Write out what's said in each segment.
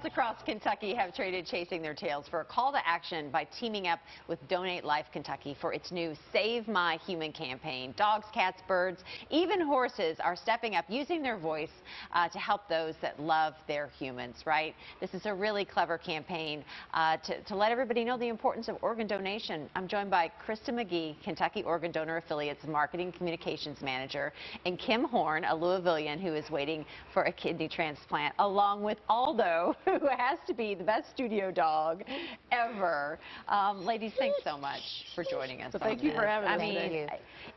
Pets across Kentucky have traded chasing their tails for a call to action by teaming up with Donate Life Kentucky for its new Save My Human campaign. Dogs, cats, birds, even horses are stepping up, using their voice to help those that love their humans, right? This is a really clever campaign to let everybody know the importance of organ donation. I'm joined by Krista McGee, Kentucky Organ Donor Affiliates Marketing Communications Manager, and Kim Horn, a Louisvillian who is waiting for a kidney transplant, along with Aldo, who has to be the best studio dog ever. Ladies, thanks so much for joining us. So thank you for having us. I mean,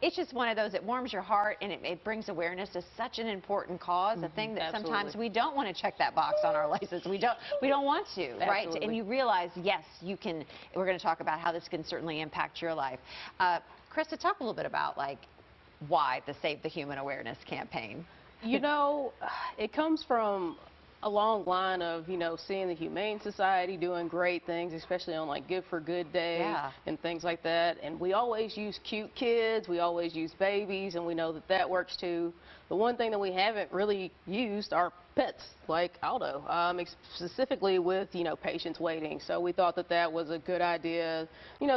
it's just one of those, it warms your heart and it brings awareness to such an important cause, a thing that sometimes we don't want to check that box on our license. We don't want to, right? And you realize, yes, you can. We're going to talk about how this can certainly impact your life. Krista, talk a little bit about why the Save the Human awareness campaign. You know, it comes from a long line of, seeing the Humane Society doing great things, especially on Good for Good Day and things like that. And we always use cute kids, we always use babies, and we know that that works too. The one thing that we haven't really used are pets like Aldo, specifically with, patients waiting. So we thought that that was a good idea,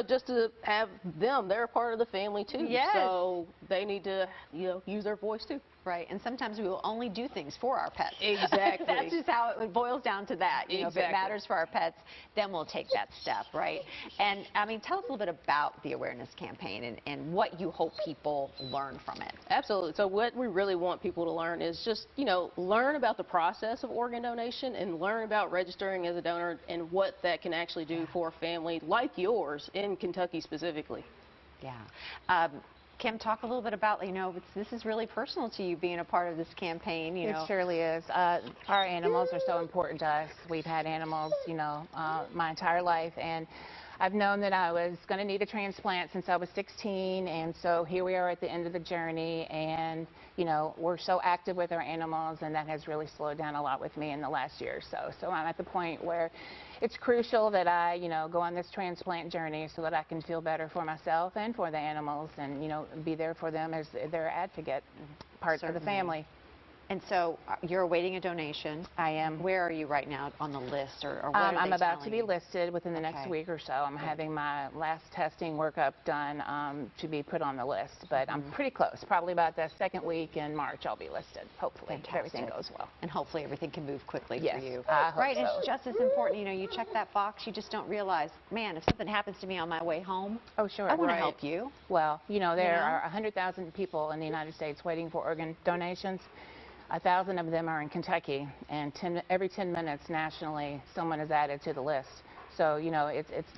just to have them. They're a part of the family too. Yes. So they need to, use their voice too. Right, and sometimes we will only do things for our pets. Exactly. That's just how it boils down to that. Exactly. If it matters for our pets, then we'll take that step, right? And, tell us a little bit about the awareness campaign and what you hope people learn from it. Absolutely. So what we really want people to learn is just, learn about the process of organ donation and learn about registering as a donor and what that can actually do for a family like yours in Kentucky specifically. Yeah. Kim, talk a little bit about, this is really personal to you being a part of this campaign. It surely is. Our animals are so important to us. We've had animals, my entire life, and I've known that I was going to need a transplant since I was 16, and so here we are at the end of the journey, and, we're so active with our animals, and that has really slowed down a lot with me in the last year or so. So I'm at the point where it's crucial that I, go on this transplant journey so that I can feel better for myself and for the animals and, be there for them as their advocate, part of the family. And so you're awaiting a donation. I am. Where are you right now on the list, or what are I'm they about to be you? listed within the next week or so. I'm having my last testing workup done to be put on the list, but I'm pretty close. Probably about the second week in March I'll be listed, hopefully, if everything goes well. And hopefully everything can move quickly for you. Right, so. It's just as important, you check that box, you just don't realize, man, if something happens to me on my way home, oh sure, I want to help you. Well, there are 100,000 people in the United States waiting for organ donations. 1,000 of them are in Kentucky, and every 10 minutes nationally, someone is added to the list. So,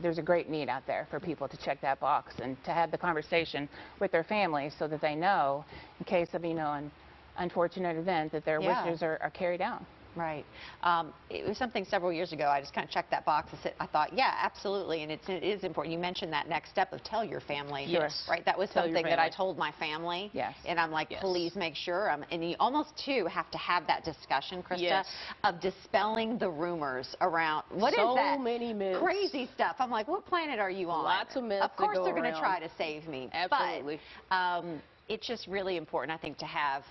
there's a great need out there for people to check that box and to have the conversation with their families so that they know, in case of, an unfortunate event, that their wishes are carried out. Right. It was something several years ago. I just kind of checked that box and said, I thought, yeah, absolutely. And it is important. You mentioned that next step of tell your family. Yes. Right. That was something that I told my family. Yes. And I'm like, please make sure. And you almost, too, have to have that discussion, Krista, of dispelling the rumors around. What is that? So many myths. Crazy stuff. I'm like, what planet are you on? Lots of myths. Of course they're going to try to save me. Absolutely. But it's just really important, I think, to have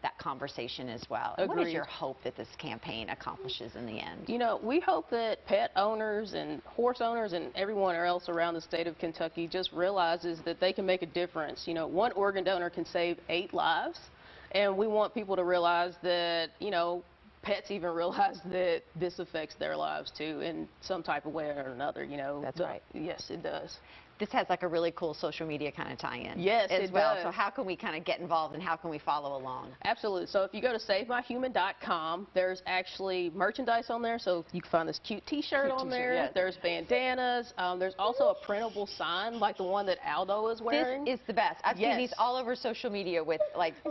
that conversation as well. Agreed. What is your hope that this campaign accomplishes in the end? We hope that pet owners and horse owners and everyone else around the state of Kentucky just realizes that they can make a difference. One organ donor can save 8 lives, and we want people to realize that, pets even realize that this affects their lives too in some type of way or another. That's right. Yes, it does. This has a really cool social media kind of tie-in. Yes, as it well. does. So how can we kind of get involved and how can we follow along? Absolutely. So if you go to SaveMyHuman.com, there's actually merchandise on there. So you can find this cute T-shirt on there. Yes. There's bandanas. There's also a printable sign like the one that Aldo is wearing. This is the best. I've seen these all over social media with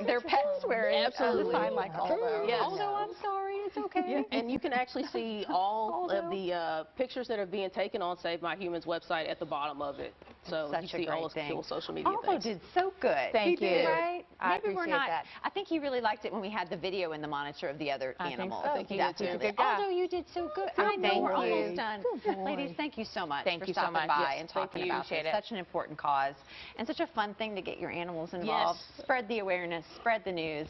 their pets wearing a sign like Aldo. Yes. Aldo, I'm sorry. It's okay. Yeah. And you can actually see all of the pictures that are being taken on Save My Human's website at the bottom of it. So Such you a see all great those thing. cool social media Aldo things. did so good. Thank He did, you. right? I Maybe we're appreciate not. that. I think he really liked it when we had the video and the monitor of the other I think animals. so. I think he did too. Definitely. Good job. Aldo, you did so good. Good I know we're boy. almost done. Good boy. Ladies, thank you so much Thank for you so stopping much. by Yes, and thank talking you. about this. Appreciate it. Such an important cause and such a fun thing to get your animals involved. Yes. Spread the awareness, spread the news.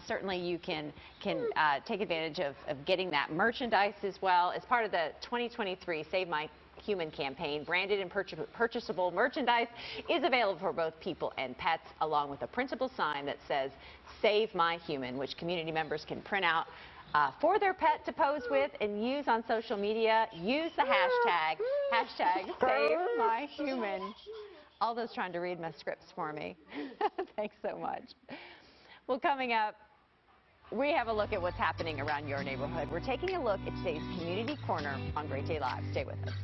Certainly you can take advantage of getting that merchandise as well as part of the 2023 Save My Human campaign. Branded and purchasable merchandise is available for both people and pets, along with a printable sign that says Save My Human, which community members can print out for their pet to pose with and use on social media. Use the hashtag Save My Human. Aldo's trying to read my scripts for me. Thanks so much. Well, coming up, we have a look at what's happening around your neighborhood. We're taking a look at today's Community Corner on Great Day Live. Stay with us.